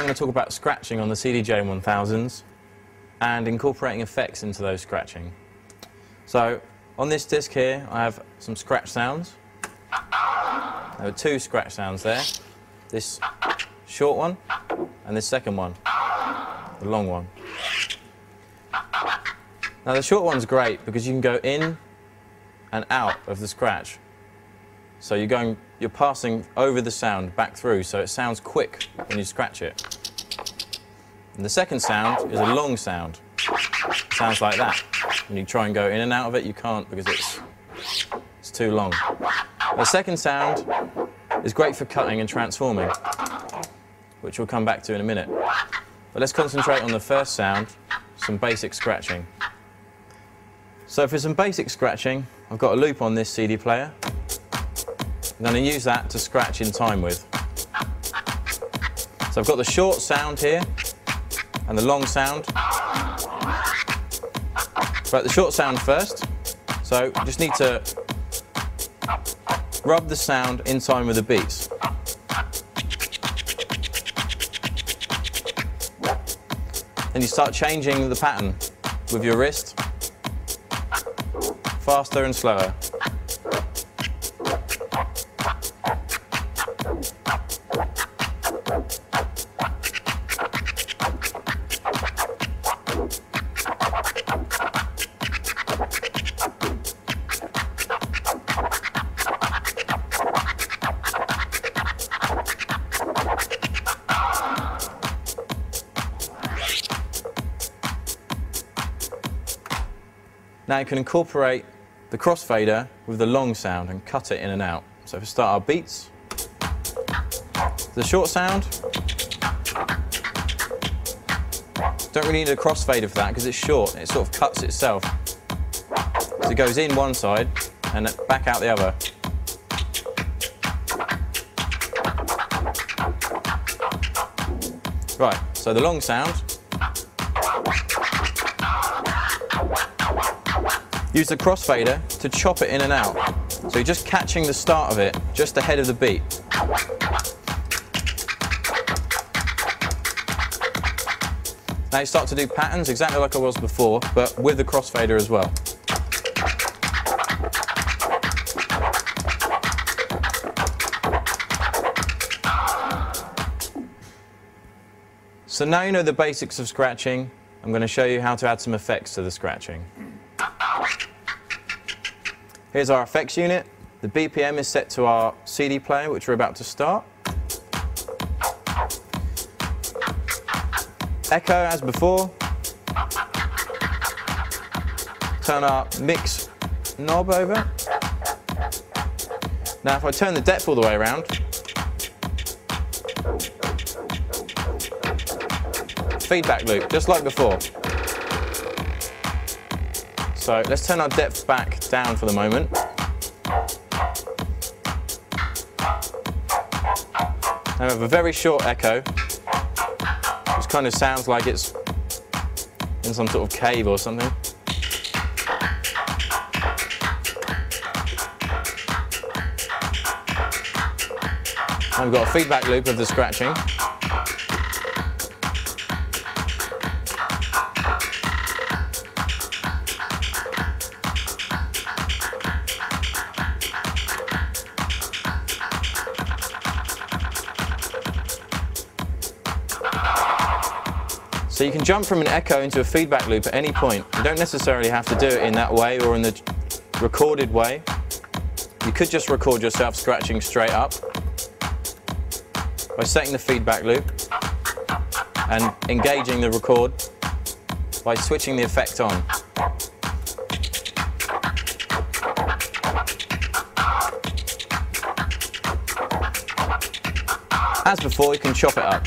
going to talk about scratching on the CDJ-1000s and incorporating effects into those scratching. So on this disc here I have some scratch sounds. There are two scratch sounds there. This short one and this second one, the long one. Now the short one's great because you can go in and out of the scratch. So you're passing over the sound back through, so it sounds quick when you scratch it. And the second sound is a long sound. It sounds like that. When you try and go in and out of it, you can't because it's too long. The second sound is great for cutting and transforming, which we'll come back to in a minute. But let's concentrate on the first sound, some basic scratching. So for some basic scratching, I've got a loop on this CD player. I'm going to use that to scratch in time with. So I've got the short sound here and the long sound. Right, the short sound first. So you just need to rub the sound in time with the beats. Then you start changing the pattern with your wrist, faster and slower. Now you can incorporate the crossfader with the long sound and cut it in and out. So if we start our beats, the short sound, don't really need a crossfader for that because it's short, it sort of cuts itself. So it goes in one side and back out the other. Right, so the long sound, use the crossfader to chop it in and out. So you're just catching the start of it, just ahead of the beat. Now you start to do patterns exactly like I was before, but with the crossfader as well. So now you know the basics of scratching. I'm going to show you how to add some effects to the scratching. Here's our effects unit. The BPM is set to our CD player, which we're about to start. Echo as before. Turn our mix knob over. Now if I turn the depth all the way around, feedback loop, just like before. So let's turn our depth back down for the moment. Now we have a very short echo, which kind of sounds like it's in some sort of cave or something. And we've got a feedback loop of the scratching. So you can jump from an echo into a feedback loop at any point. You don't necessarily have to do it in that way or in the recorded way. You could just record yourself scratching straight up by setting the feedback loop and engaging the record by switching the effect on. As before, you can chop it up.